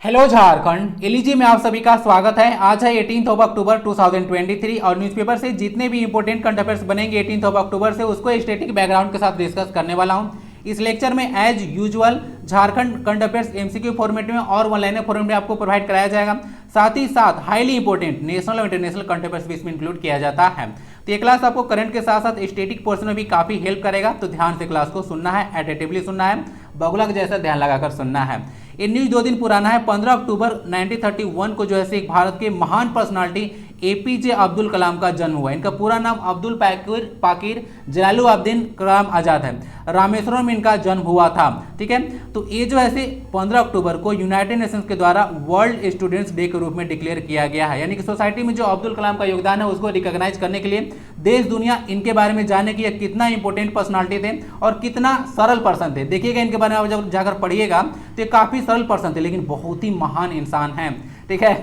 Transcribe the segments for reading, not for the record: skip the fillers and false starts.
Hello Jharkhand एलईजी में आप सभी का स्वागत है। आज है 18 अक्टूबर 2023 और न्यूज़पेपर से जितने भी इंपॉर्टेंट करंट अफेयर्स बनेंगे 18 अक्टूबर से उसको स्टैटिक बैकग्राउंड के साथ डिस्कस करने वाला हूं। इस लेक्चर में as usual Jharkhand current affairs MCQ format में और ऑनलाइन फॉर्मेट में आपको प्रोवाइड कराया जाएगा। साथ ही साथ हाईली इंपॉर्टेंट नेशनल और इंटरनेशनल करंट अफेयर्स भी इसमें इंक्लूड किया जाता है। तो ये क्लास आपको करंट के साथ साथ स्टैटिक पोर्शन में भी काफी हेल्प करेगा, तो ध्यान से क्लास को सुनना है, अटेंटिवली सुनना है, बगुला जैसा ध्यान लगाकर सुनना है। ये न्यूज 2 दिन पुराना है। 15 अक्टूबर 1931 को जो है एक भारत के महान पर्सनालिटी एपीजे अब्दुल कलाम का जन्म हुआ। इनका पूरा नाम अब्दुल पाकिर जलालुद्दीन कलाम आजाद है। रामेश्वरम में इनका जन्म हुआ था। ठीक है, तो ये जो है 15 अक्टूबर को यूनाइटेड नेशंस के द्वारा वर्ल्ड स्टूडेंट्स डे के रूप में डिक्लेयर किया गया है। यानी कि सोसाइटी में जो अब्दुल कलाम का योगदान है उसको रिकॉग्नाइज करने के लिए देश दुनिया इनके बारे में जानने की कितना इंपॉर्टेंट पर्सनालिटी थे और कितना सरल पर्सन थे। देखिएगा इनके बारे में आप जब जाकर पढ़िएगा तो ये काफी सरल पर्सन थे लेकिन बहुत ही महान इंसान हैं। ठीक है,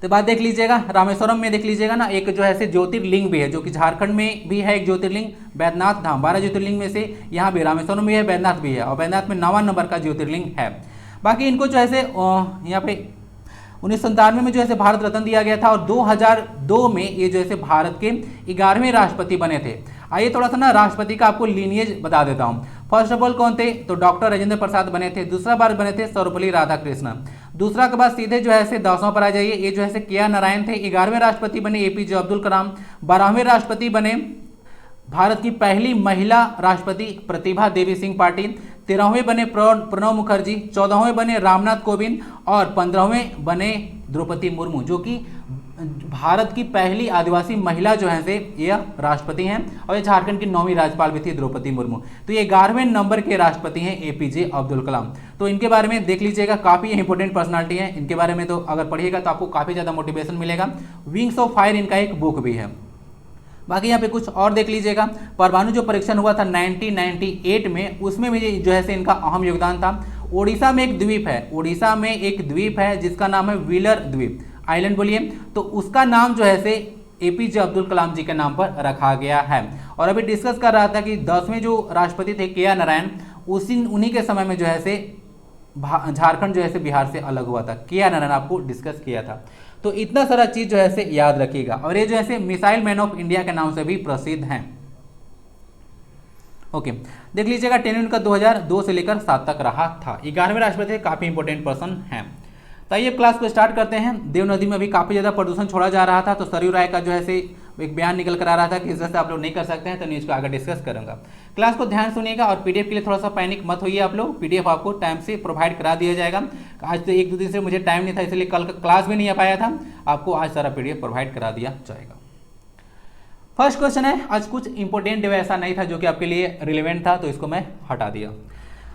तो बात देख लीजिएगा, रामेश्वरम में देख लीजिएगा ना, एक जो है ज्योतिर्लिंग भी है जो कि झारखंड में भी है। एक ज्योतिर्लिंग बैद्यनाथ धाम, 12 ज्योतिर्लिंग में से यहाँ भी रामेश्वरम भी है, बैद्यनाथ भी है और बैद्यनाथ में 9वां नंबर का ज्योतिर्लिंग है। बाकी इनको जो है यहाँ पे 1997 में जो है भारत रत्न दिया गया था और 2002 में ये जो है भारत के 11वें राष्ट्रपति बने थे। आइए थोड़ा सा ना राष्ट्रपति का आपको लीनिएज बता देता हूँ। फर्स्ट ऑफ ऑल कौन थे, तो डॉक्टर राजेंद्र प्रसाद बने थे। दूसरा बार बने थे सर्वपल्ली राधाकृष्णन। दूसरा के बाद सीधे जो है 10वां पर आ जाइए, ये जो है के आर नारायण थे। 11वें राष्ट्रपति बने एपीजे अब्दुल कलाम। 12वें राष्ट्रपति बने भारत की पहली महिला राष्ट्रपति प्रतिभा देवी सिंह पाटिल। 13वें बने प्रणब मुखर्जी। 14वें बने रामनाथ कोविंद और 15वें बने द्रौपदी मुर्मू जो कि भारत की पहली आदिवासी महिला जो है ये राष्ट्रपति हैं और ये झारखंड की 9वीं राज्यपाल भी थी द्रौपदी मुर्मू। तो ये 11वें नंबर के राष्ट्रपति हैं एपीजे अब्दुल कलाम। तो इनके बारे में देख लीजिएगा, काफी इंपॉर्टेंट पर्सनालिटी है। इनके बारे में तो अगर पढ़िएगा तो आपको काफी ज्यादा मोटिवेशन मिलेगा। विंग्स ऑफ फायर इनका एक बुक भी है। बाकी यहाँ पे कुछ और देख लीजिएगा, परमाणु जो परीक्षण हुआ था 1998 में उसमें भी जो है इनका अहम योगदान था। ओडिशा में एक द्वीप है, ओडिशा में एक द्वीप है जिसका नाम है व्हीलर द्वीप आइलैंड बोलिए, तो उसका नाम जो है एपीजे अब्दुल कलाम जी के नाम पर रखा गया है। और अभी डिस्कस कर रहा था कि 10वें जो राष्ट्रपति थे के आर नारायण, उन्हीं के समय में जो है झारखंड जो है बिहार से अलग हुआ था। के आर नारायण आपको डिस्कस किया था। तो इतना सारा चीज जो है याद रखिएगा। और ये जो है मिसाइल मैन ऑफ इंडिया के नाम से भी प्रसिद्ध हैं। ओके, देख लीजिएगा टेन्यूर का 2002 से लेकर 7 तक रहा था। 11वें राष्ट्रपति काफी इंपॉर्टेंट पर्सन हैं। तो आइए क्लास को स्टार्ट करते हैं। देव नदी में अभी काफी ज्यादा प्रदूषण छोड़ा जा रहा था, तो सरयू राय का जो है एक बयान निकल कर आ रहा था कि इस तरह से आप लोग नहीं कर सकते हैं, तो न्यूज को आगे डिस्कस करूंगा। क्लास को ध्यान सुनिएगा और पीडीएफ के लिए थोड़ा सा पैनिक मत होइए आप लोग, पीडीएफ आपको टाइम से प्रोवाइड करा दिया जाएगा। आज तो 1-2 दिन से मुझे टाइम नहीं था इसलिए कल का क्लास भी नहीं आ पाया था, आपको आज सारा पीडीएफ प्रोवाइड करा दिया जाएगा। फर्स्ट क्वेश्चन है, आज कुछ इंपॉर्टेंट ऐसा नहीं था जो कि आपके लिए रिलेवेंट था, तो इसको मैं हटा दिया।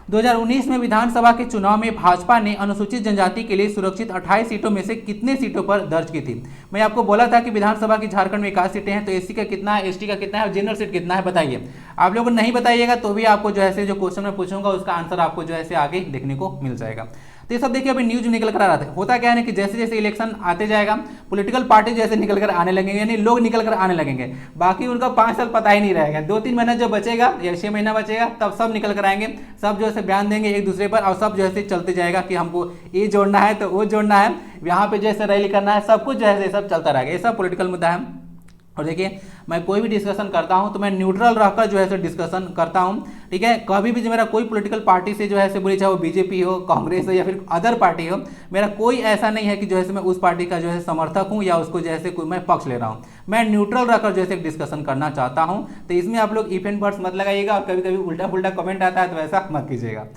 2019 में विधानसभा के चुनाव में भाजपा ने अनुसूचित जनजाति के लिए सुरक्षित 28 सीटों में से कितने सीटों पर दर्ज की थी। मैं आपको बोला था कि विधानसभा की झारखंड में 61 सीटें हैं, तो एससी का कितना है, एसटी का कितना है और जनरल सीट कितना है बताइए। आप लोग नहीं बताइएगा तो भी आपको जो है जो क्वेश्चन मैं पूछूंगा उसका आंसर आपको जो है आगे देखने को मिल जाएगा। तो ये सब देखिए अभी न्यूज निकल कर आ रहा था। होता क्या है ना कि जैसे जैसे इलेक्शन आते जाएगा पॉलिटिकल पार्टी जैसे निकल कर आने लगेंगे, यानी लोग निकल कर आने लगेंगे, बाकी उनका 5 साल पता ही नहीं रहेगा। 2-3 महीना जो बचेगा या 6 महीना बचेगा तब सब निकल कर आएंगे, सब जो है बयान देंगे एक दूसरे पर और सब जो है चलते जाएगा कि हमको ये जोड़ना है तो वो जोड़ना है, यहाँ पे जैसे रैली करना है, सब कुछ जो है सब चलता रहेगा। ये सब पॉलिटिकल मुद्दा है। और देखिए मैं कोई भी डिस्कशन करता हूं तो मैं न्यूट्रल रहकर जो है डिस्कशन करता हूं। ठीक है, कभी भी जो मेरा कोई पॉलिटिकल पार्टी से जो है बोली, चाहे वो बीजेपी हो, कांग्रेस हो या फिर अदर पार्टी हो, मेरा कोई ऐसा नहीं है कि जो है मैं उस पार्टी का जो है समर्थक हूं या उसको जैसे कोई मैं पक्ष ले रहा हूं। मैं न्यूट्रल रहकर जो है डिस्कशन करना चाहता हूं। तो इसमें आप लोग इफ एंड बट्स मत लगाइएगा और कभी कभी उल्टा पुल्टा कमेंट आता है तो ऐसा मत कीजिएगा।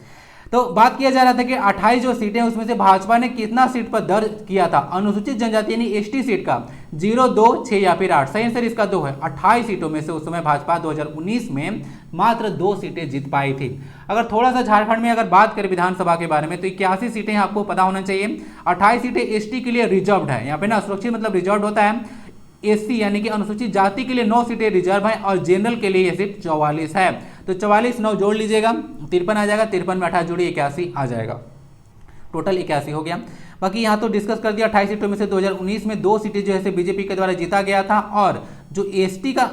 तो बात किया जा रहा था कि 28 जो सीटें हैं उसमें से भाजपा ने कितना सीट पर दर्ज किया था अनुसूचित जनजाति यानी एसटी सीट का, 0, 2, 6 या फिर 8। सही आंसर इसका 2 है। 28 सीटों में से उस समय भाजपा 2019 में मात्र 2 सीटें जीत पाई थी। अगर थोड़ा सा झारखंड में अगर बात करें विधानसभा के बारे में तो 81 सीटें आपको पता होना चाहिए। 28 सीटें एसटी के लिए रिजर्व्ड है, यहाँ पे ना सुरक्षित मतलब रिजर्व होता है। एससी यानी कि अनुसूचित जाति के लिए 9 सीटें रिजर्व हैं और जनरल के लिए ये सिर्फ 44 है। तो 44 9 जोड़ लीजिएगा 53 आ जाएगा, 53 में 28 जोड़ी 81 आ जाएगा, टोटल 81 हो गया। बाकी यहाँ तो डिस्कस कर दिया 28 सीटों में से 2019 में 2 सीटें जो है बीजेपी के द्वारा जीता गया था और जो एसटी का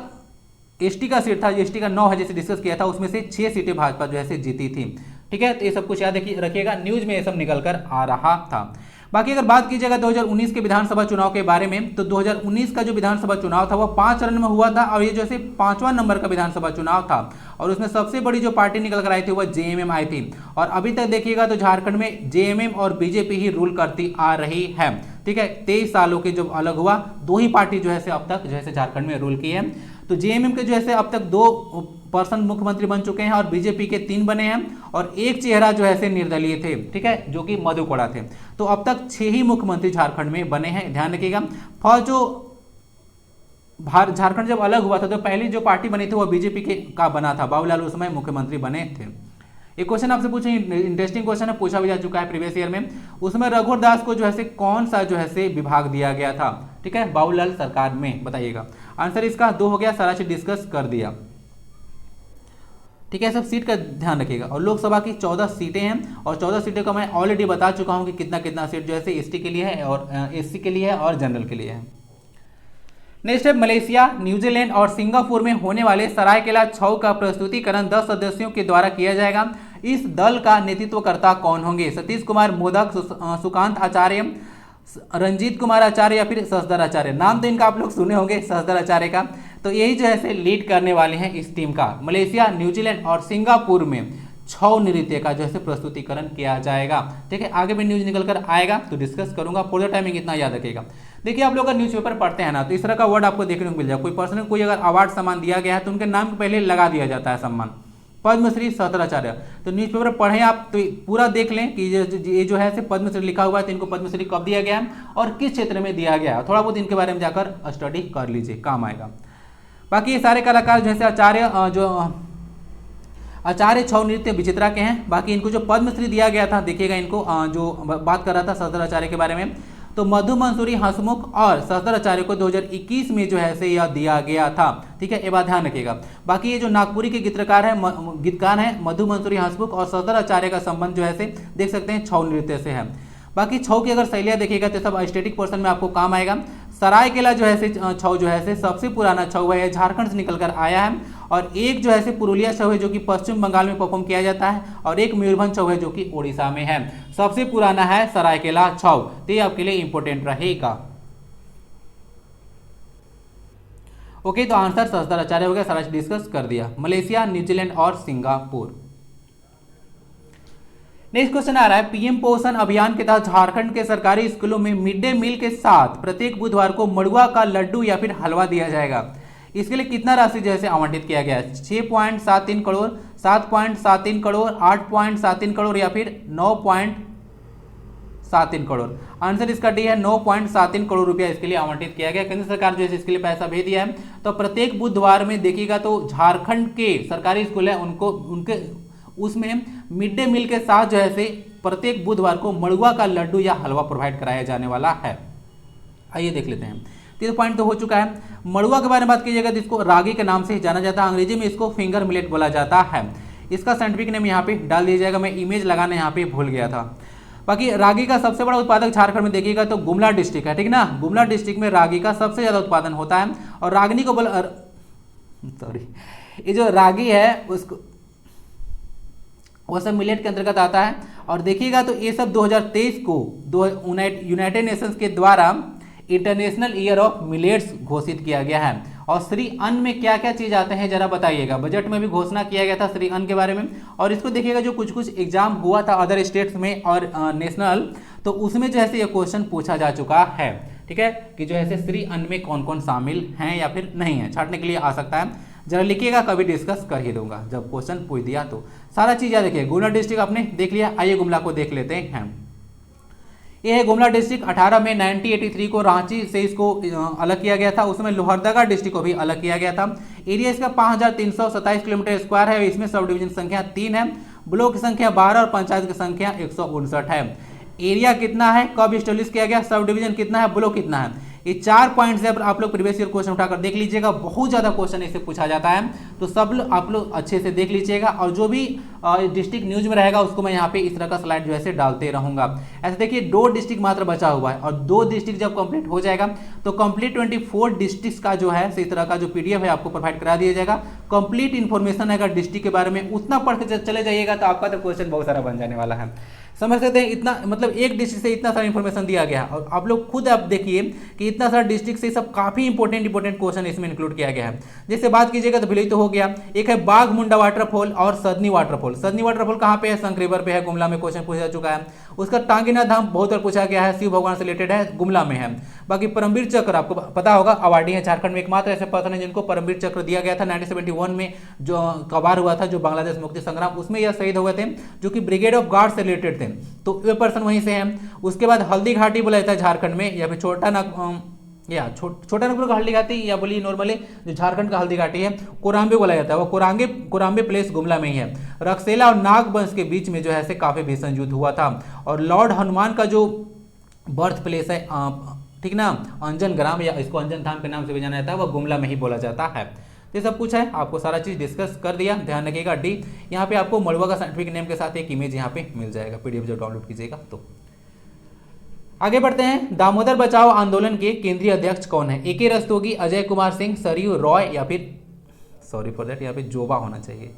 सीट था, एसटी का 9 है जैसे डिस्कस किया था, उसमें से 6 सीटें भाजपा जो है जीती थी। ठीक है, तो ये सब कुछ याद रखिएगा, न्यूज में ये सब निकल कर आ रहा था। बाकी अगर बात की जाएगा 2019 के विधानसभा चुनाव के बारे में, तो 2019 का जो विधानसभा चुनाव था वो 5 चरण में हुआ था, और ये जैसे 5वां नंबर का विधानसभा चुनाव था, और उसमें सबसे बड़ी जो पार्टी निकल कर आई थी वह जेएमएम आई थी। और अभी तक देखिएगा तो झारखंड में जेएमएम और बीजेपी ही रूल करती आ रही है। ठीक है, 23 सालों के जब अलग हुआ, 2 ही पार्टी जो है अब तक जो है झारखंड में रूल की है। तो जेएमएम के जो है अब तक 2 पर्सन मुख्यमंत्री बन चुके हैं, और बीजेपी के 3 बने हैं, और एक चेहरा जो है निर्दलीय थे, ठीक है, जो कि मधु कोड़ा थे। तो अब तक 6 ही मुख्यमंत्री झारखंड में बने हैं, ध्यान रखिएगा। फर्स्ट जो झारखंड जब अलग हुआ था तो पहली जो पार्टी बनी थी वो बीजेपी के का बना था, बाबूलाल उस समय मुख्यमंत्री बने थे। एक क्वेश्चन आपसे पूछे, इंटरेस्टिंग क्वेश्चन है, पूछा भी जा चुका है प्रीवियस ईयर में। उसमें रघुवर दास को जो है कौन सा जो है विभाग दिया गया था, ठीक है, बाबूलाल सरकार में, बताइएगा। आंसर इसका 2 हो गया, सारा चीज डिस्कस कर दिया। ठीक है, सब सीट का ध्यान रखिएगा। और लोकसभा की 14 सीटें हैं, और 14 सीटें का मैं ऑलरेडी बता चुका हूं कि कितना कितना सीट जो है एसटी के लिए है, और एससी के लिए है, और जनरल के लिए है। नेक्स्ट है मलेशिया, न्यूजीलैंड और सिंगापुर में होने वाले सरायकेला छऊ का प्रस्तुतिकरण 10 सदस्यों के द्वारा किया जाएगा। इस दल का नेतृत्वकर्ता कौन होंगे? सतीश कुमार मोदक, सुकांत आचार्य, रंजीत कुमार आचार्य या फिर शशधर आचार्य। नाम तो इनका आप लोग सुने होंगे, शशधर आचार्य का। तो यही जो है लीड करने वाले हैं इस टीम का। मलेशिया, न्यूजीलैंड और सिंगापुर में छऊ नृत्य का जो है प्रस्तुतिकरण किया जाएगा। ठीक है, आगे भी न्यूज निकल कर आएगा तो डिस्कस करूंगा। फॉर द टाइमिंग इतना याद रखिएगा। देखिए, आप लोग अगर न्यूज़पेपर पढ़ते हैं ना, तो इस तरह का वर्ड आपको देखने को मिल जाए। कोई पर्सन कोई अगर अवार्ड सम्मान दिया गया है तो उनके नाम के पहले लगा दिया जाता है सम्मान, पद्मश्री शशधर आचार्य। तो न्यूज़पेपर पढ़ें आप तो पूरा देख लें कि ये जो है पद्मश्री लिखा हुआ है, तो इनको पद्मश्री कब दिया गया है और किस क्षेत्र में दिया गया है। थोड़ा बहुत इनके बारे में जाकर स्टडी कर लीजिए, काम आएगा। बाकी ये सारे कलाकार जो है आचार्य छऊ नृत्य विचित्रा के हैं। बाकी इनको जो पद्मश्री दिया गया था, देखिएगा इनको जो बात कर रहा था शशधर आचार्य के बारे में, तो मधु मंसूरी हंसमुख और शशधर आचार्य को 2021 में जो है यह दिया गया था। ठीक है, ये बात ध्यान रखिएगा। बाकी ये जो नागपुरी के गीतकार है मधु मंसूरी हंसमुख और शशधर आचार्य का संबंध जो है देख सकते हैं छऊ नृत्य से है। बाकी छऊ की अगर शैलियाँ देखिएगा तो सब स्टैटिक पोर्शन में आपको काम आएगा। सरायकेला जो है छऊ जो है सबसे पुराना छऊ है, झारखंड से निकल कर आया है। और एक जो है पुरुलिया छऊ है जो कि पश्चिम बंगाल में परफॉर्म किया जाता है, और एक मयूरभंज छऊ है जो कि उड़ीसा में है। सबसे पुराना है सरायकेला छऊ, तो ये आपके लिए इंपॉर्टेंट रहेगा। ओके, तो आंसर शशधर आचार्य हो गया, सारा डिस्कस कर दिया। मलेशिया, न्यूजीलैंड और सिंगापुर। नेक्स्ट क्वेश्चन आ रहा है, पीएम पोषण अभियान के तहत झारखंड के सरकारी स्कूलों में मिड डे मील के साथ प्रत्येक बुधवार को मड़ुआ का लड्डू या फिर हलवा दिया जाएगा। इसके लिए कितना राशि जो है आवंटित किया गया है? 6.73 करोड़, 7.73 करोड़, 8.73 करोड़ या फिर 9.73 करोड़। आंसर इसका डी है, 9.73 करोड़ रुपया इसके लिए आवंटित किया गया। केंद्र सरकार जो है इसके लिए पैसा भेज दिया है। तो प्रत्येक बुधवार में देखिएगा तो झारखंड के सरकारी स्कूल है उनके उसमें मिड डे मील के साथ जो है प्रत्येक बुधवार को मड़ुआ का लड्डू या हलवा प्रोवाइड कराया जाने वाला है। आइए देख लेते हैं। 3 पॉइंट तो हो चुका है। मड़ुआ के बारे में बात कीजिएगा तो इसको रागी के नाम से जाना जाता है, अंग्रेजी में इसको फिंगर मिलेट बोला जाता है। इसका साइंटिफिक नेम यहाँ पे डाल दिया जाएगा, मैं इमेज लगाने यहाँ पे भूल गया था। बाकी रागी का सबसे बड़ा उत्पादक झारखंड में देखिएगा तो गुमला डिस्ट्रिक्ट है, ठीक ना। गुमला डिस्ट्रिक्ट में रागी का सबसे ज्यादा उत्पादन होता है। और रागिनी को ये जो रागी है उसको वह सब मिलेट के अंतर्गत आता है। और देखिएगा तो ये सब 2023 को यूनाइटेड नेशंस के द्वारा इंटरनेशनल ईयर ऑफ मिलेट्स घोषित किया गया है। और श्री अन्न में क्या क्या चीज आते हैं जरा बताइएगा। बजट में भी घोषणा किया गया था श्री अन्न के बारे में। और इसको देखिएगा जो कुछ एग्जाम हुआ था अदर स्टेट्स में और नेशनल, तो उसमें जो है ये क्वेश्चन पूछा जा चुका है। ठीक है, कि जो है श्री अन्न में कौन कौन शामिल हैं या फिर नहीं है, छाटने के लिए आ सकता है। जरा लिखिएगा, कभी डिस्कस कर ही दूंगा जब क्वेश्चन पूछ दिया तो। सारा चीज याद रखिए। गुमला डिस्ट्रिक्ट आपने देख लिया, आइए गुमला को देख लेते हैं। यह है गुमला डिस्ट्रिक्ट। 18 मई 1983 को रांची से इसको अलग किया गया था। उसमें लोहरदगा डिस्ट्रिक्ट को भी अलग किया गया था। एरिया इसका 5327 किलोमीटर स्क्वायर है। इसमें सब डिवीजन संख्या 3 है, ब्लॉक की संख्या 12 और पंचायत की संख्या 159 है। एरिया कितना है, कब स्टेब्लिश किया गया, सब डिवीजन कितना है, ब्लॉक कितना है, ये 4 पॉइंट से आप लोग प्रीवियस ईयर क्वेश्चन उठाकर देख लीजिएगा। बहुत ज्यादा क्वेश्चन इससे पूछा जाता है, तो तो सब आप लोग अच्छे से देख लीजिएगा, और जो भी डिस्ट्रिक्ट न्यूज में रहेगा उसको मैं यहाँ पे इस तरह का स्लाइड जो है डालते रहूंगा। ऐसे देखिए 2 डिस्ट्रिक्ट मात्र बचा हुआ है, और 2 डिस्ट्रिक्ट जब कंप्लीट हो जाएगा तो कंप्लीट 24 डिस्ट्रिक्ट का जो है इस तरह का जो पीडीएफ है आपको प्रोवाइड करा दिया जाएगा। कंप्लीट इन्फॉर्मेशन है अगर डिस्ट्रिक्ट के बारे में उतना पढ़ के चले जाइएगा तो आपका तो क्वेश्चन बहुत सारा बन जाने वाला है। समझ सकते हैं, इतना मतलब एक डिस्ट्रिक्ट से इतना सारा इंफॉर्मेशन दिया गया है, और आप लोग खुद आप देखिए कि इतना सारा डिस्ट्रिक्ट से सब काफी इंपॉर्टेंट क्वेश्चन इसमें इंक्लूड किया गया है। जैसे बात कीजिएगा तो भिलई तो हो गया, एक है बाघ मुंडा वाटरफॉल और सदनी वाटरफॉल। सदनी वाटरफॉल कहाँ पे है? शंख रिवर पे है, गुमला में क्वेश्चन पूछा जा चुका है। उसका टांगीनाथ धाम बहुत बार पूछा गया है, शिव भगवान से रिलेटेड है, गुमला में है। बाकी परमवीर चक्र आपको पता होगा अवार्डी है झारखंड में एकमात्र ऐसे पर्सन है जिनको परमवीर चक्र दिया गया था 1971 में, जो कबार हुआ था जो बांग्लादेश मुक्ति संग्राम, उसमें यह शहीद हुए थे, जो कि ब्रिगेड ऑफ गार्ड से रिलेटेड थे, तो वे पर्सन वहीं से हैं। उसके बाद हल्दी घाटी बोला जाता है झारखंड में, या फिर छोटा नागपुर का हल्दी घाटी, या बोलिए नॉर्मली जो झारखंड का हल्दी घाटी है कोराम्बे बोला जाता है, वो कोराम्बे प्लेस गुमला में ही है। रक्सेला और नागवंश के बीच में जो है काफी भीषण युद्ध हुआ था, और लॉर्ड हनुमान का जो बर्थ प्लेस है ठीक ना, अंजन ग्राम या इसको अंजन धाम के नाम से भी जाना जाता है, वह गुमला में ही बोला जाता है। ये सब कुछ है, आपको सारा चीज डिस्कस कर दिया। ध्यान रखिएगा डी, यहाँ पे आपको मड़ुआ का साइंटिफिक नेम के साथ एक इमेज यहाँ पे मिल जाएगा, पीडीएफ जो डाउनलोड कीजिएगा। तो आगे बढ़ते हैं, दामोदर बचाओ आंदोलन के केंद्रीय अध्यक्ष कौन है? ए के रस्तोगी, अजय कुमार सिंह, सरयू रॉय, या फिर सॉरी फॉर दैट यहाँ पे जोबा होना चाहिए,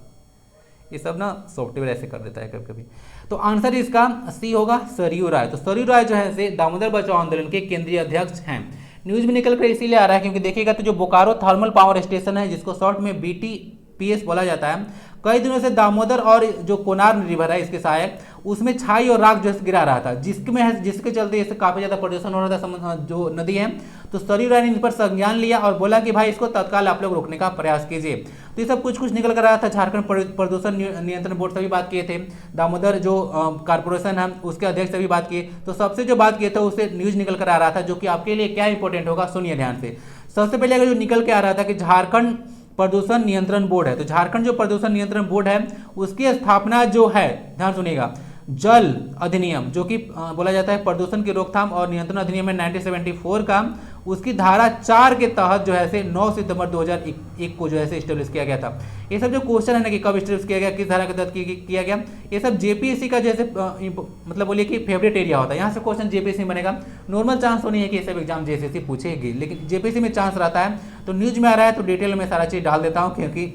ये सब ना सॉफ्टवेयर ऐसे कर देता है कभी कभी। तो आंसर इसका सी होगा, सरयू राय। तो सरयू राय जो है दामोदर बचाओ आंदोलन के केंद्रीय अध्यक्ष हैं। न्यूज में निकल कर इसीलिए आ रहा है क्योंकि देखिएगा तो जो बोकारो थर्मल पावर स्टेशन है, जिसको शॉर्ट में बीटीपीएस बोला जाता है, कई दिनों से दामोदर और जो कोनार रिवर है इसके सहायक उसमें छाई और राख जो है गिरा रहा था, जिसके चलते इससे काफी ज्यादा प्रदूषण हो रहा था जो नदी है। तो सरयू राय ने इन पर संज्ञान लिया और बोला कि भाई इसको तत्काल आप लोग रोकने का प्रयास कीजिए। तो ये सब कुछ निकल कर रहा था। झारखंड प्रदूषण नियंत्रण बोर्ड से भी बात किए थे, दामोदर जो कारपोरेशन है उसके अध्यक्ष से भी बात किए, तो सबसे जो बात किए थे उससे न्यूज निकल कर आ रहा था, जो कि आपके लिए क्या इंपॉर्टेंट होगा सुनिए ध्यान से। सबसे पहले अगर जो निकल के आ रहा था कि झारखंड प्रदूषण नियंत्रण बोर्ड है, तो झारखंड जो प्रदूषण नियंत्रण बोर्ड है उसकी स्थापना जो है, ध्यान सुनिएगा, जल अधिनियम जो कि बोला जाता है प्रदूषण की रोकथाम और नियंत्रण अधिनियम है 1974 का, उसकी धारा 4 के तहत जो है 9 सितंबर 2001 को जो है स्टेब्लिश किया गया था। ये सब जो क्वेश्चन है ना कि कब स्टेब्लिश किया गया, किस धारा के तहत किया गया, ये सब जेपीएससी का जैसे मतलब बोलिए कि फेवरेट एरिया होता है, यहाँ से क्वेश्चन जेपीएससी बनेगा। नॉर्मल चांस तो नहीं है कि ये सब एग्जाम जेएसएससी पूछेगी, लेकिन जेपीएससी में चांस रहता है। तो न्यूज में आ रहा है तो डिटेल में सारा चीज डाल देता हूँ, क्योंकि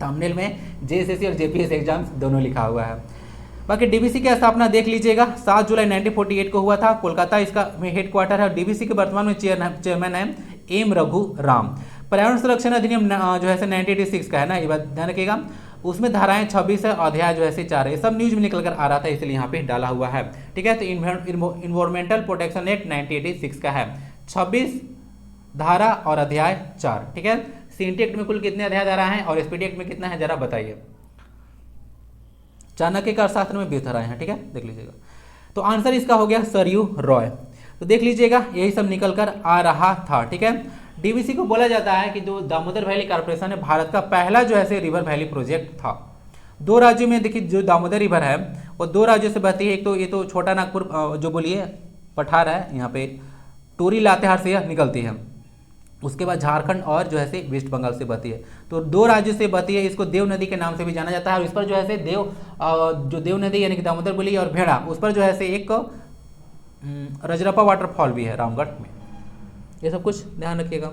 थंबनेल में जेएसएससी और जेपीएससी एग्जाम दोनों लिखा हुआ है। बाकी डीवीसी की स्थापना देख लीजिएगा 7 जुलाई 1948 को हुआ था, कोलकाता इसका हेड क्वार्टर है। डीवीसी के वर्तमान में चेयरमैन है एम रघु राम। पर्यावरण संरक्षण अधिनियम जो है 1986 का है ना, ये बात ध्यान रखिएगा। उसमें धाराएं 26 है, अध्याय जो है 4 है। ये सब न्यूज में निकल कर आ रहा था इसलिए यहाँ पे डाला हुआ है, ठीक है। तो इन्वायरमेंटल प्रोटेक्शन एक्ट 1986 का है, 26 धारा और अध्याय 4, ठीक है। सीएनटी एक्ट में कुल कितने अध्याय धारा हैं और एसपीटी एक्ट में कितना है जरा बताइए। चाणक्य का अर्थशास्त्र में 20 धाराएं हैं, ठीक है, देख लीजिएगा। तो आंसर इसका हो गया सरयू रॉय। तो देख लीजिएगा यही सब निकल कर आ रहा था, ठीक है। डीवीसी को बोला जाता है कि जो दामोदर वैली कॉर्पोरेशन है भारत का पहला जो है रिवर वैली प्रोजेक्ट था। 2 राज्यों में देखिए जो दामोदर रिवर है वो 2 राज्यों से बहती है। एक तो ये तो छोटा नागपुर जो बोलिए पठार है, यहाँ पे टोरी लातेहार से यह निकलती है। उसके बाद झारखंड और जो है वेस्ट बंगाल से बहती है। तो 2 राज्यों से बहती है, इसको देव नदी के नाम से भी जाना जाता है। और इस पर जो है देव नदी यानी कि दामोदर बोली और भेड़ा, उस पर जो है एक रजरप्पा वाटरफॉल भी है रामगढ़ में। ये सब कुछ ध्यान रखिएगा।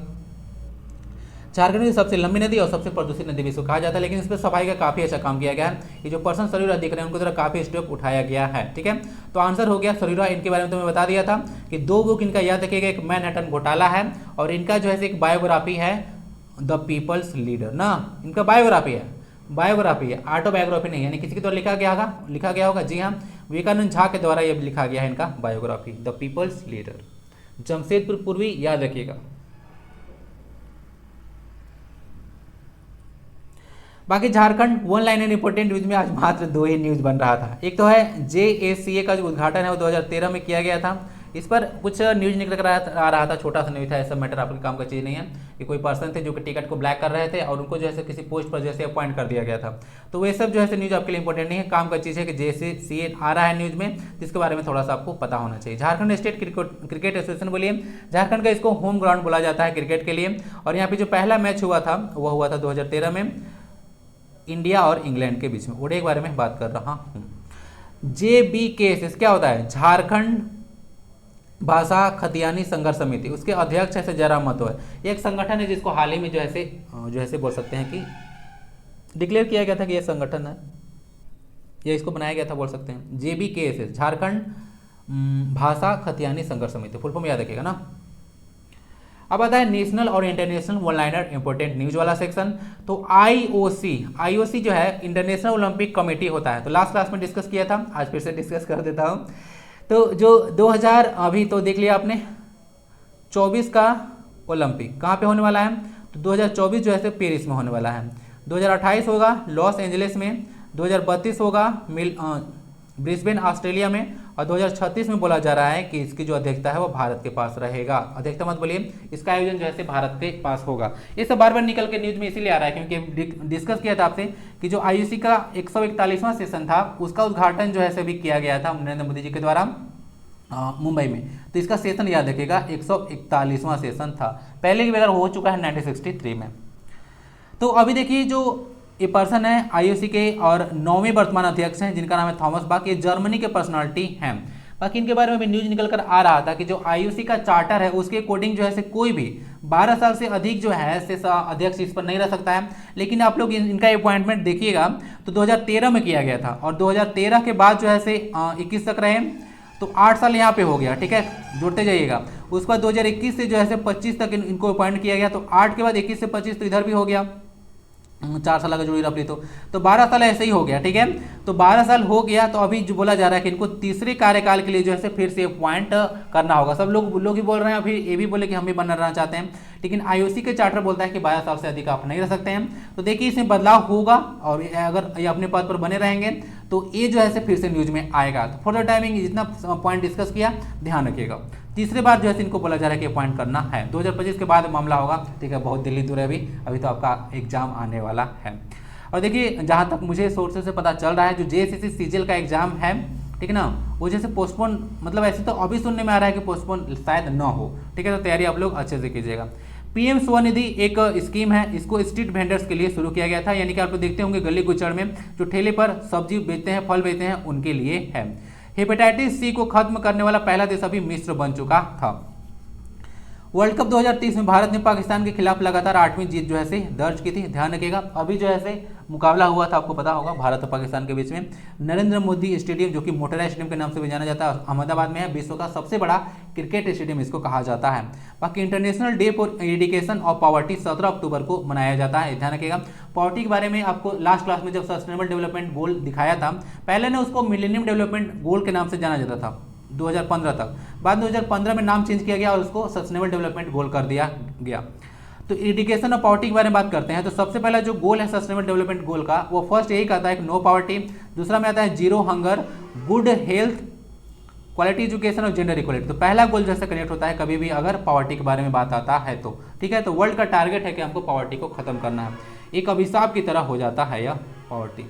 झारखंड की सबसे लंबी नदी और सबसे प्रदूषित नदी भी इसको कहा जाता है, लेकिन इस पर सफाई का काफी अच्छा काम किया गया है। ये जो पर्सन सरयू राय दिख रहे हैं उनको जरा काफी स्टेप उठाया गया है, ठीक है। तो आंसर हो गया सरयू राय। इनके बारे में तो मैं बता दिया था कि 2 बुक इनका याद रखिएगा, एक मैनहट्टन घोटाला है और इनका जो है एक बायोग्राफी है द पीपल्स लीडर ना, इनका बायोग्राफी है, ऑटोबायोग्राफी नहीं, यानी किसी के द्वारा लिखा गया होगा। जी हाँ, विवेकानंद झा के द्वारा यह लिखा गया है इनका biography the people's leader. Jamshedpur पूर्वी याद रखिएगा। बाकी Jharkhand one liner important news में आज मात्र 2 ही न्यूज बन रहा था। एक तो है JACA का जो उद्घाटन है वो 2013 में किया गया था। इस पर कुछ न्यूज निकल कर आ रहा था, छोटा सा न्यूज था, ऐसा मैटर आपके काम का चीज़ नहीं है कि कोई पर्सन थे जो कि टिकट को ब्लैक कर रहे थे और उनको जो है किसी पोस्ट पर जैसे अपॉइंट कर दिया गया था। तो वे सब जो है न्यूज आपके लिए इंपॉर्टेंट नहीं है, काम का चीज़ है कि JACA आ रहा है न्यूज में, जिसके बारे में थोड़ा सा आपको पता होना चाहिए। झारखंड स्टेट क्रिकेट एसोसिएशन बोलिए, झारखंड का इसको होम ग्राउंड बोला जाता है क्रिकेट के लिए। और यहाँ पे जो पहला मैच हुआ था वो हुआ था 2013 में इंडिया और इंग्लैंड के बीच में, ओडीआई के बारे में बात कर रहा हूँ। JBKSS क्या होता है? झारखंड भाषा खतियानी संघर्ष समिति, उसके अध्यक्ष है जयराम महतो है। एक संगठन है जिसको हाल ही में जो ऐसे बोल सकते हैं कि डिक्लेयर किया गया था कि यह संगठन है, या इसको बनाया गया था बोल सकते हैं। JBKSS झारखंड भाषा खतियानी संघर्ष समिति, फुल फॉर्म याद रखिएगा ना। अब आता है नेशनल और international one liner important news वाला सेक्शन। तो IOC जो है इंटरनेशनल ओलंपिक कमेटी होता है, तो लास्ट क्लास में डिस्कस किया था, आज फिर से डिस्कस कर देता हूँ। तो जो 2000 अभी तो देख लिया आपने 24 का ओलंपिक कहाँ पे होने वाला है? तो 2024 जो है पेरिस में होने वाला है, 2028 होगा लॉस एंजलिस में, 2032 होगा ब्रिस्बेन ऑस्ट्रेलिया में, और 2036 में बोला जा रहा है कि इसकी जो अध्यक्षता है वो भारत के पास रहेगा। अध्यक्षता मत बोलिए, इसका आयोजन जो है भारत के पास होगा। ये सब बार बार निकल के न्यूज में इसीलिए आ रहा है क्योंकि डिस्कस किया था आपसे कि जो IOC का 141वां सेशन था उसका उद्घाटन जो है अभी किया गया था नरेंद्र मोदी जी के द्वारा मुंबई में। तो इसका सेशन याद रखिएगा 141वां सेशन था, पहले की बार हो चुका है 1963 में। तो अभी देखिए जो ये पर्सन है IOC के और 9वें वर्तमान अध्यक्ष हैं जिनका नाम है थॉमस बाक, ये जर्मनी के पर्सनालिटी हैं। बाकी इनके बारे में भी न्यूज निकल कर आ रहा था कि जो IOC का चार्टर है उसके अकॉर्डिंग जो है कोई भी 12 साल से अधिक जो है अध्यक्ष इस पर नहीं रह सकता है। लेकिन आप लोग इनका अपॉइंटमेंट देखिएगा तो 2013 में किया गया था, और 2013 के बाद जो है 21 तक रहे, तो 8 साल यहाँ पे हो गया, ठीक है, जोड़ते जाइएगा। उसके बाद 2021 से जो है 25 तक इनको अपॉइंट किया गया, तो 8 के बाद 21 से 25 तो इधर भी हो गया, 4 साल का जोड़ी रफली, तो 12 साल ऐसे ही हो गया, ठीक है। तो 12 साल हो गया, तो अभी जो बोला जा रहा है कि इनको तीसरे कार्यकाल के लिए जो है फिर से अपॉइंट करना होगा। सब लोग ही बोल रहे हैं, फिर ये भी बोले कि हम भी बनना रहना चाहते हैं, लेकिन IOC के चार्टर बोलता है कि 12 साल से अधिक आप नहीं रह सकते हैं। तो देखिए इसमें बदलाव होगा, और अगर ये अपने पद पर बने रहेंगे तो ये जो है फिर से न्यूज में आएगा। तो फॉर द टाइमिंग जितना पॉइंट डिस्कस किया ध्यान रखिएगा, तीसरे बार जो है इनको बोला जा रहा है कि अपॉइंट करना है। 2025 के बाद मामला होगा, ठीक है, बहुत दिल्ली दूर है अभी तो आपका एग्जाम आने वाला है। और देखिए जहाँ तक मुझे सोर्सेज से पता चल रहा है, जो JSSC CGL का एग्जाम है, ठीक है ना, वो जैसे पोस्टपोन, मतलब ऐसे तो अभी सुनने में आ रहा है कि पोस्टपोन शायद न हो, ठीक है। तो तैयारी आप लोग अच्छे से कीजिएगा। PM स्वनिधि एक स्कीम है, इसको स्ट्रीट वेंडर्स के लिए शुरू किया गया था, यानी कि आप लोग देखते होंगे गली कुचड़ में जो ठेले पर सब्जी बेचते हैं, फल बेचते हैं, उनके लिए है। हेपेटाइटिस C को खत्म करने वाला पहला देश अभी मिस्र बन चुका था। वर्ल्ड कप 2030 में भारत ने पाकिस्तान के खिलाफ लगातार 8वीं जीत जो है दर्ज की थी, ध्यान रखिएगा। अभी जो है मुकाबला हुआ था, आपको पता होगा, भारत और पाकिस्तान के बीच में नरेंद्र मोदी स्टेडियम, जो कि मोटेरा स्टेडियम के नाम से भी जाना जाता है, अहमदाबाद में है, विश्व का सबसे बड़ा क्रिकेट स्टेडियम इसको कहा जाता है। बाकी international day for eradication of poverty 17 अक्टूबर को मनाया जाता है, ध्यान रखिएगा। पॉवर्टी के बारे में आपको लास्ट क्लास में जब सस्टेनेबल डेवलपमेंट गोल दिखाया था, पहले ने उसको मिलेनियम डेवलपमेंट गोल के नाम से जाना जाता था 2015 तक, बाद 2015 में नाम चेंज किया गया और उसको सस्टेनेबल डेवलपमेंट गोल कर दिया गया। तो इरिगेशन और पॉवर्टी के बारे में बात करते हैं, तो सबसे पहला जो गोल है सस्टेनेबल डेवलपमेंट गोल का, वो फर्स्ट यही कहता है कि नो पॉवर्टी, दूसरा में आता है zero hunger, good health, quality education और जेंडर इक्वलिटी। तो पहला गोल जैसे कनेक्ट होता है कभी भी अगर पॉवर्टी के बारे में बात आता है तो, ठीक है। तो वर्ल्ड का टारगेट है कि हमको पॉवर्टी को खत्म करना है, एक अभिशाप की तरह हो जाता है यह पॉवर्टी।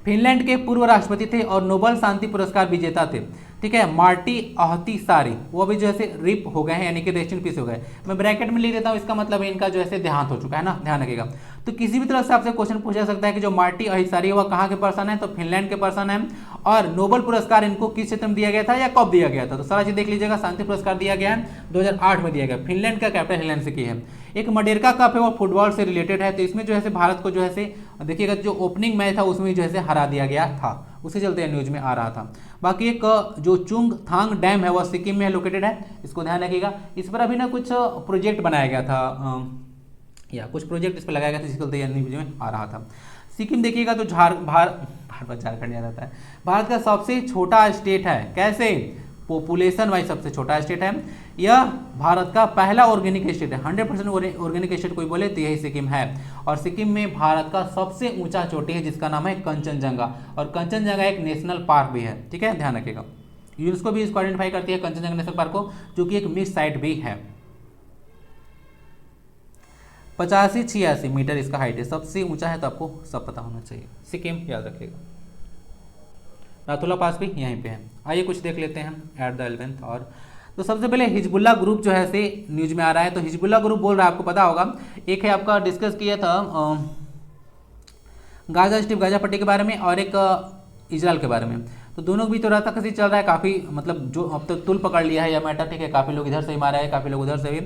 फिनलैंड के पूर्व राष्ट्रपति थे और नोबेल शांति पुरस्कार विजेता थे, ठीक है, मार्टी अहतिसारी, वो भी जो है रिप हो गए हैं, यानी कि रेस्ट इन पीस हो गए। मैं ब्रैकेट में लिख देता हूँ, इसका मतलब है इनका जो है देहांत हो चुका है ना, ध्यान रखिएगा। तो किसी भी तरह से आपसे क्वेश्चन पूछा सकता है कि जो मार्टी अहतिसारी है वह कहाँ के पर्सन है, तो फिनलैंड के पर्सन है, और नोबेल पुरस्कार इनको किस क्षेत्र में दिया गया था या कब दिया गया था, तो सारा चीज देख लीजिएगा। शांति पुरस्कार दिया गया है 2008 में दिया गया, फिनलैंड का कैपिटल हेलसिंकी है। एक मडेरका कप है वो फुटबॉल से रिलेटेड है, तो इसमें जो है भारत को जो है देखिएगा जो ओपनिंग मैच था उसमें जो है हरा दिया गया था, उसी चलते न्यूज में आ रहा था। बाकी एक जो चुंग थांग डैम है वह सिक्किम में लोकेटेड है, इसको ध्यान रखिएगा। इस पर अभी ना कुछ प्रोजेक्ट बनाया गया था, या कुछ प्रोजेक्ट इस पर लगाया गया था, जिसके चलते न्यूज में आ रहा था। सिक्किम देखिएगा तो झारखंड याद आता है, भारत का सबसे छोटा स्टेट है, कैसे, पॉपुलेशन वाइज सबसे छोटा स्टेट है। यह भारत का पहला ऑर्गेनिक स्टेट है, 100% ऑर्गेनिक स्टेट कोई बोले तो यही सिक्किम है। और सिक्किम में भारत का सबसे ऊंचा चोटी है जिसका नाम है कंचनजंगा, और कंचनजंगा एक नेशनल पार्क भी है, ठीक है, ध्यान रखिएगा। यूनेस्को भी इसको आइडेंटिफाई करती है कंचनजंगा नेशनल पार्क को, जो कि एक मिक्स साइट भी है। 85-86 मीटर इसका हाइट है, सबसे ऊंचा है, तो आपको सब पता होना चाहिए। सिक्किम याद रखिएगा। नाथुला पास भी यहीं पे है। आइए कुछ देख लेते हैं एट द 11th। और तो सबसे पहले हिजबुल्ला ग्रुप जो है से न्यूज में आ रहा है, तो हिजबुल्ला ग्रुप बोल रहा है, आपको पता होगा, एक है आपका डिस्कस किया था गाजा स्ट्रिप, गाजा पट्टी के बारे में, और एक इजराइल के बारे में। तो दोनों भी तो रहता कसी चल रहा है काफ़ी, मतलब जो अब तो तुल पकड़ लिया है यह मैटर, ठीक है। काफ़ी लोग इधर से ही मारा है, काफ़ी लोग उधर से भी।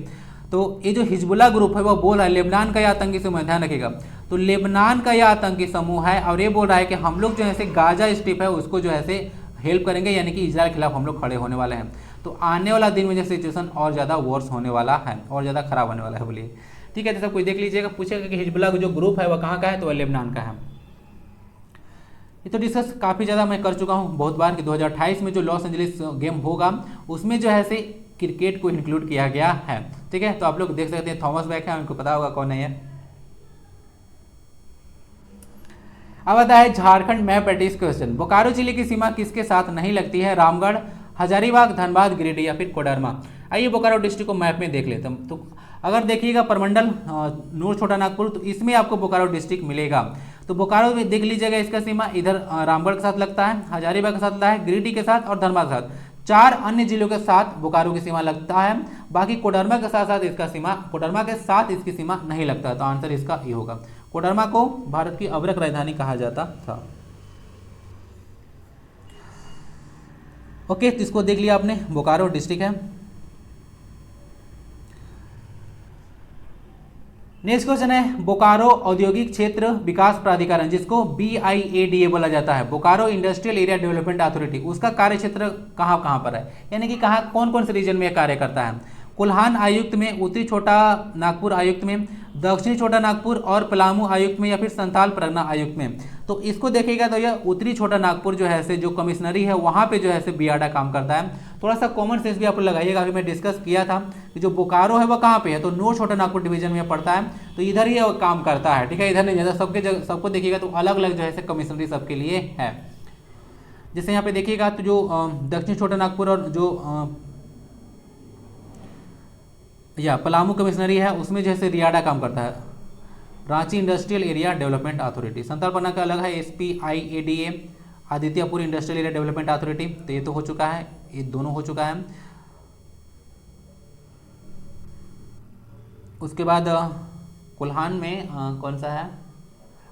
तो ये जो हिजबुल्लाह ग्रुप है वो बोल रहा है लेबनान का यह आतंकी समूह, ध्यान रखिएगा। तो लेबनान का यह आतंकी समूह है और ये बोल रहा है कि हम लोग जो है गाजा स्ट्रिप है उसको जो है हेल्प करेंगे, यानी कि इजराइल के खिलाफ हम लोग खड़े होने वाले हैं। तो आने वाला दिन में जो सिचुएशन और ज़्यादा वर्स होने वाला है, और ज़्यादा खराब होने वाला है, बोलिए, ठीक है। तो सब कुछ देख लीजिएगा। पूछेगा कि हिजबुल्लाह जो ग्रुप है वह कहाँ का है, तो वह लेबनान का है। ये तो डिस्कस काफ़ी ज़्यादा मैं कर चुका हूँ बहुत बार कि 2028 में जो लॉस एंजलिस गेम होगा उसमें जो है क्रिकेट को इंक्लूड किया गया है, ठीक है। तो आप लोग देख सकते हैं थॉमस बैक है, उनको पता होगा कौन है ये। अब आता है Jharkhand map practice question. Bokaro जिले की सीमा किसके साथ नहीं लगती है, रामगढ़, हजारीबाग, धनबाद, गिरिडीह या फिर कोडरमा। आइए बोकारो डिस्ट्रिक्ट को मैप में देख लेते हैं। तो अगर देखिएगा प्रमंडल नूर छोटा नागपुर, तो इसमें आपको बोकारो डिस्ट्रिक्ट मिलेगा। तो बोकारो में देख लीजिएगा इसका सीमा इधर रामगढ़ के साथ लगता है, हजारीबाग के साथ लगता है, गिरिडीह के साथ और धनबाद के साथ। 4 अन्य जिलों के साथ बोकारो की सीमा लगता है। बाकी कोडरमा के साथ साथ इसका सीमा, कोडरमा के साथ इसकी सीमा नहीं लगता। तो आंसर इसका ये होगा। कोडरमा को भारत की अब्रक राजधानी कहा जाता था। ओके, तो इसको देख लिया आपने, बोकारो डिस्ट्रिक्ट है। नेक्स्ट क्वेश्चन है बोकारो औद्योगिक क्षेत्र विकास प्राधिकरण, जिसको BIADA बोला जाता है, Bokaro industrial area development authority, उसका कार्य क्षेत्र कहाँ कहाँ पर है, यानी कि कहाँ कौन कौन से रीजन में कार्य करता है। कोल्हान आयुक्त में, उत्तरी छोटा नागपुर आयुक्त में, दक्षिणी छोटा नागपुर और पलामू आयुक्त में, या फिर संथाल परगना आयुक्त में। तो इसको देखिएगा तो यह उत्तरी छोटा नागपुर जो है जो कमिश्नरी है वहाँ पे जो है बियाडा काम करता है। थोड़ा सा कॉमन सेंस भी आप लगाइएगा। अभी मैं डिस्कस किया था कि जो बोकारो है वह कहाँ पे है, तो नॉर्थ छोटा नागपुर डिवीजन में पड़ता है, तो इधर ही काम करता है, ठीक है। इधर नहीं ज़्यादा, सबको देखिएगा तो अलग अलग जो है कमिश्नरी सबके लिए है। जैसे यहाँ पे देखिएगा तो जो दक्षिणी छोटा नागपुर और जो या पलामू कमिश्नरी है उसमें जैसे रियाडा काम करता है, Ranchi industrial area development authority. संथालपन्ना का अलग है SPIADA, Adityapur industrial area development authority. तो ये तो हो चुका है, ये दोनों हो चुका है। उसके बाद कोल्हान में कौन सा है,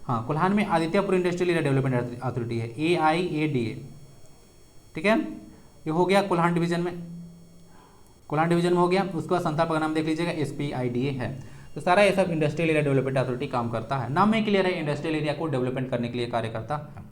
हाँ कोल्हान में Adityapur industrial area development authority है, AIADA, ठीक है। ये हो गया कोल्हान डिवीजन में, कोल्हान डिवीजन में हो गया। उसके बाद संथाल का नाम देख लीजिएगा, SPIDA है। तो सारा ये सब इंडस्ट्रियल एरिया डेवलपमेंट अथॉरिटी काम करता है। नाम में क्लियर है, इंडस्ट्रियल एरिया को डेवलपमेंट करने के लिए कार्य करता है।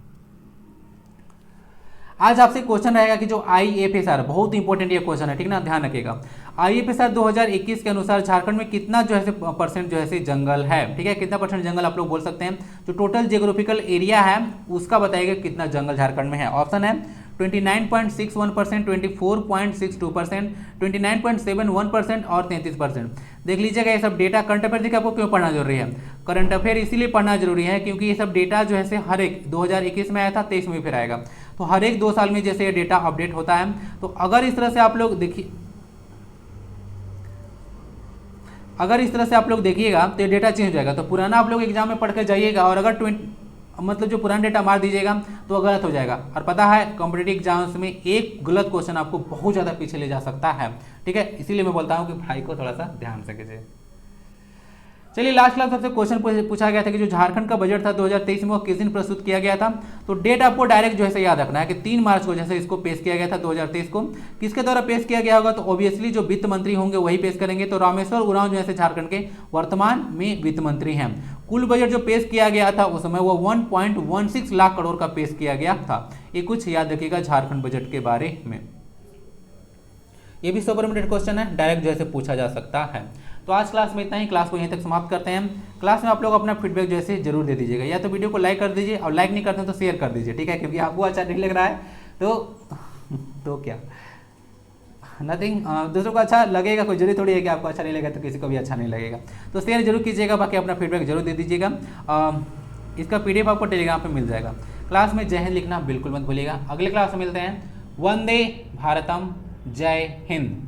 आज आपसे क्वेश्चन रहेगा कि जो IFSR, बहुत इंपॉर्टेंट ये क्वेश्चन है, ठीक ना, ध्यान रखिएगा। IFSR 2021 के अनुसार झारखंड में कितना जो है परसेंट जो है जंगल है, ठीक है। कितना परसेंट जंगल आप लोग बोल सकते हैं। जो टोटल जियोग्राफिकल एरिया है उसका बताइएगा कितना जंगल झारखंड में है। ऑप्शन है 29.61%, 24.62%, 29.71% और 33%। देख लीजिएगा ये सब डेटा। करंट अफेयर देखिए आपको क्यों पढ़ना जरूरी है। करंट अफेयर इसीलिए पढ़ना जरूरी है क्योंकि ये सब डेटा जो है हर एक 2021 में आया था, 23 में फिर आएगा, तो हर एक 2 साल में जैसे ये डेटा अपडेट होता है। तो अगर इस तरह से आप लोग देखिए, अगर इस तरह से आप लोग देखिएगा तो ये डेटा चेंज हो जाएगा। तो पुराना आप लोग एग्जाम में पढ़ के जाइएगा और अगर मतलब जो पुराना डेटा मार दीजिएगा तो गलत हो जाएगा। और पता है कॉम्पिटिटिव एग्जाम्स में एक गलत क्वेश्चन आपको बहुत ज़्यादा पीछे ले जा सकता है, ठीक है। इसीलिए मैं बोलता हूँ कि भाई को थोड़ा सा ध्यान से कीजिए। चलिए लास्ट क्लास सबसे क्वेश्चन पूछा गया था कि जो झारखंड का बजट था 2023 में वो किस दिन प्रस्तुत किया गया था। तो डेट आपको डायरेक्ट जो है याद रखना है कि 3 मार्च को जैसे इसको पेश किया गया था 2023 को। किसके द्वारा पेश किया गया होगा, तो ऑब्वियसली जो वित्त मंत्री होंगे वही पेश करेंगे। तो रामेश्वर उरांव जो है झारखंड के वर्तमान में वित्त मंत्री हैं। कुल बजट जो पेश किया गया था उस समय वो 1.16 लाख करोड़ का पेश किया गया था। ये कुछ याद रखिएगा झारखंड बजट के बारे में। ये भी सुपरमिटेड क्वेश्चन है, डायरेक्ट जो है पूछा जा सकता है। तो आज क्लास में इतना ही, क्लास को यहीं तक समाप्त करते हैं। क्लास में आप लोग अपना फीडबैक जैसे जरूर दे दीजिएगा, या तो वीडियो को लाइक कर दीजिए और लाइक नहीं करते तो शेयर कर दीजिए, ठीक है। क्योंकि आपको अच्छा नहीं लग रहा है तो क्या नथिंग, दूसरों को अच्छा लगेगा, कोई जरूरी थोड़ी है कि आपको अच्छा नहीं लगेगा तो किसी को भी अच्छा नहीं लगेगा। तो शेयर जरूर कीजिएगा, बाकी अपना फीडबैक जरूर दे दीजिएगा। इसका PDF आपको टेलीग्राम पर मिल जाएगा। क्लास में जय हिंद लिखना बिल्कुल मत भूलिएगा। अगले क्लास में मिलते हैं। वंदे भारतम, जय हिंद।